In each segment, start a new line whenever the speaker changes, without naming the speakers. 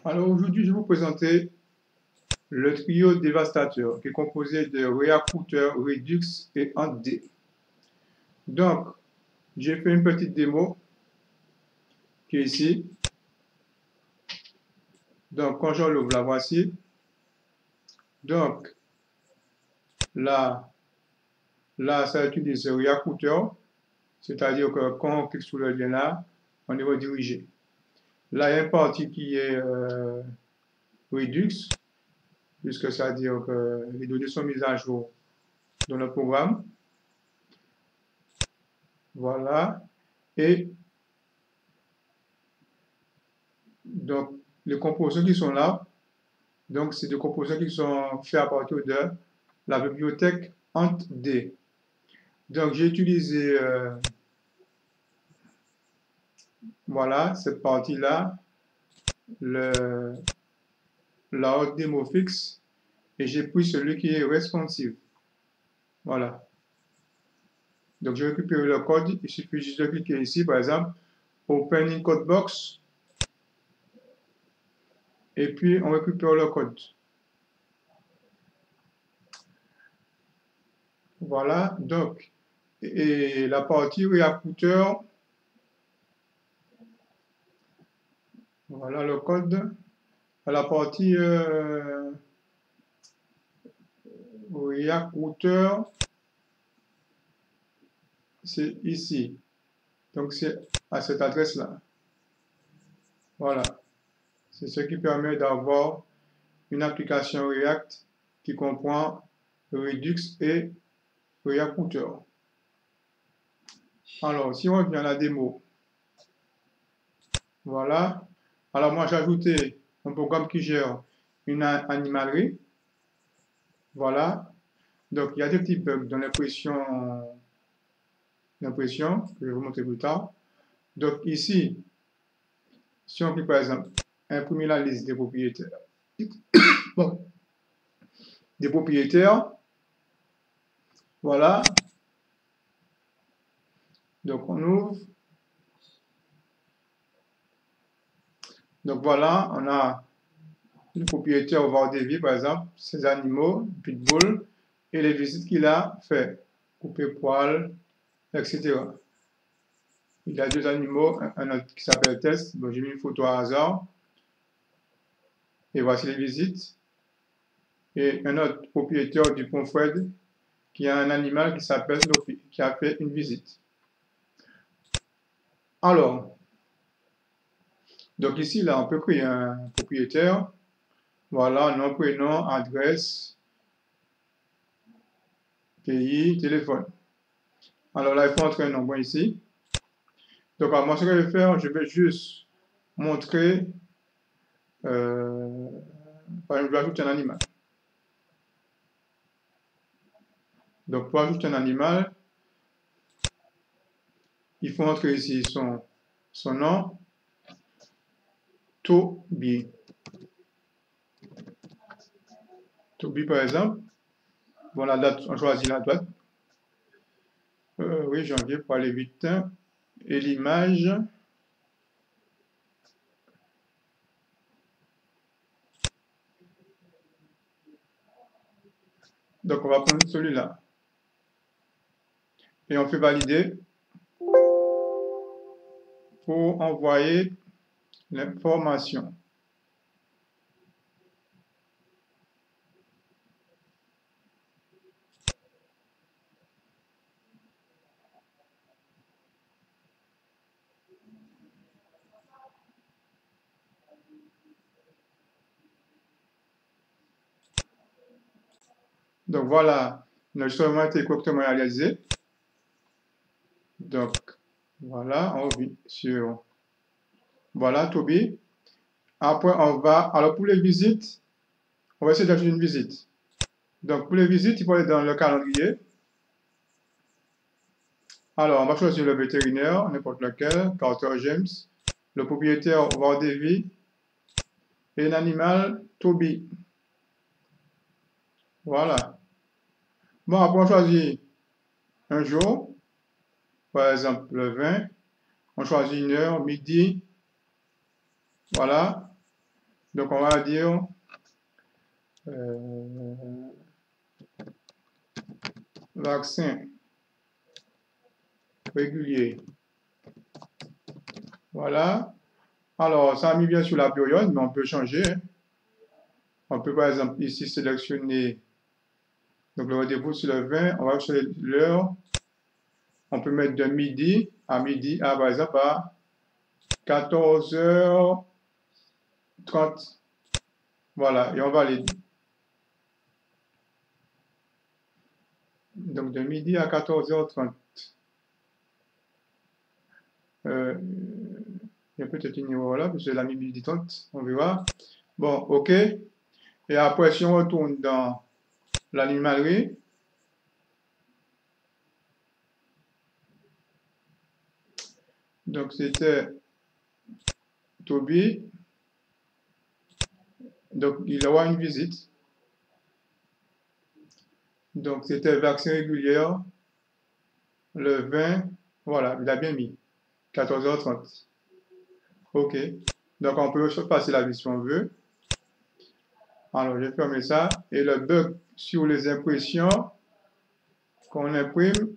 Alors aujourd'hui, je vais vous présenter le trio dévastateur qui est composé de Reacouteur, Redux et AntD. Donc, j'ai fait une petite démo qui est ici. Donc, quand je l'ouvre, la voici. Donc, là, ça utilise Reacouteur, c'est-à-dire que quand on clique sur le lien là, on est redirigé. Là, il y a une partie qui est Redux, puisque ça veut dire que les données sont mises à jour dans le programme. Voilà. Et donc, les composants qui sont là, donc c'est des composants qui sont faits à partir de la bibliothèque AntD. Donc, j'ai utilisé, voilà, cette partie-là, la hot démo fixe, et j'ai pris celui qui est responsive. Voilà. Donc, j'ai récupéré le code. Il suffit juste de cliquer ici, par exemple, Open in Codebox, et puis on récupère le code. Voilà. Donc, et la partie réacouteur, voilà le code. À la partie réacouteur, c'est ici. Donc, c'est à cette adresse-là. Voilà. C'est ce qui permet d'avoir une application React qui comprend Redux et Reacouteur. Alors, si on revient à la démo, voilà. Alors, moi, j'ai ajouté un programme qui gère une animalerie. Voilà. Donc, il y a des petits bugs dans l'impression que je vais vous montrer plus tard. Donc, ici, si on clique par exemple, imprimer la liste des propriétaires. Bon. Des propriétaires. Voilà. Donc, on ouvre. Donc, voilà, on a le propriétaire au Vardévie, par exemple, ses animaux, pitbull, et les visites qu'il a fait, couper poil, etc. Il a deux animaux, un autre qui s'appelle Test, donc j'ai mis une photo à hasard, et voici les visites. Et un autre propriétaire du pont Fred, qui a un animal qui s'appelle Snoopy, qui a fait une visite. Alors, donc ici, là, on peut créer un propriétaire. Voilà, nom, prénom, adresse, pays, téléphone. Alors là, il faut entrer un nombre ici. Donc, moi, ce que je vais faire, je vais juste montrer, par exemple, je vais ajouter un animal. Donc, pour ajouter un animal, il faut entrer ici son nom, Toby. Toby, par exemple. Bon, la date, on choisit la date. Oui, janvier pour aller vite. Et l'image. Donc, on va prendre celui-là. Et on fait valider pour envoyer l'information. Donc, voilà, l'enregistrement a été correctement réalisé. Donc, voilà, on revient sur, voilà, Toby. Après, on va, alors pour les visites, on va essayer d'ajouter une visite. Donc, pour les visites, il faut aller dans le calendrier. Alors, on va choisir le vétérinaire, n'importe lequel, Carter James, le propriétaire Vardévie et l'animal Toby. Voilà. Bon, après, on choisit un jour, par exemple le 20. On choisit une heure, midi. Voilà. Donc, on va dire vaccin régulier. Voilà. Alors, ça a mis bien sur la période, mais on peut changer. Hein. On peut par exemple ici sélectionner donc le rendez-vous sur le 20, on va sur l'heure. On peut mettre de midi à par exemple à 14h30. Voilà, et on valide. Donc de midi à 14h30. Il y a peut-être une erreur là, parce que c'est la midi 30, on verra. Bon, OK. Et après, si on retourne dans l'animalerie, donc c'était Toby. Donc il aura une visite. Donc c'était vaccin régulière le 20. Voilà, il a bien mis. 14h30. OK. Donc on peut passer la vie si on veut. Alors, je vais fermer ça. Et le bug sur les impressions qu'on imprime.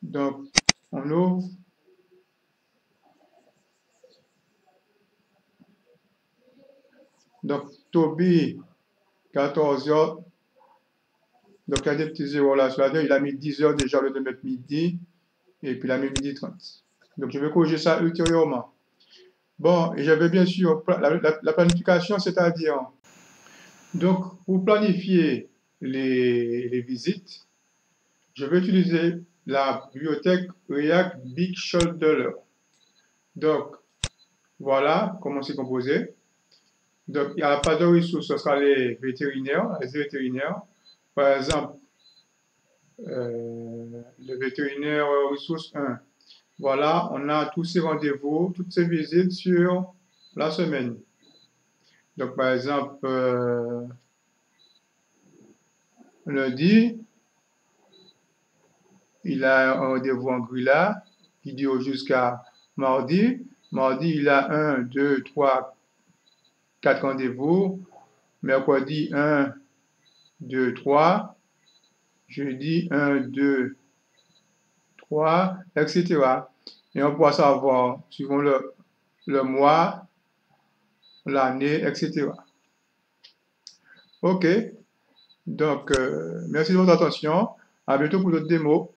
Donc, on ouvre. Donc, Toby, 14h. Donc, il y a des petits zéros là. C'est-à-dire, il a mis 10h déjà au lieu de mettre midi. Et puis, il a mis midi 30. Donc, je vais corriger ça ultérieurement. Bon, et j'avais bien sûr la planification, c'est-à-dire, donc, pour planifier les visites, je vais utiliser la bibliothèque React Big Shoulder. Donc, voilà comment c'est composé. Donc, il n'y a pas de ressources, ce sera les vétérinaires, les vétérinaires. Par exemple, le vétérinaire ressource 1. Voilà, on a tous ces rendez-vous, toutes ces visites sur la semaine. Donc, par exemple, lundi, il a un rendez-vous en Grilla qui dure jusqu'à mardi. Mardi, il a 1, 2, 3, 4 rendez-vous. Mercredi, 1, 2, 3. Jeudi, 1, 2, 3, etc. Et on pourra savoir, suivant le mois, l'année, etc. OK. Donc, merci de votre attention. À bientôt pour d'autres démos.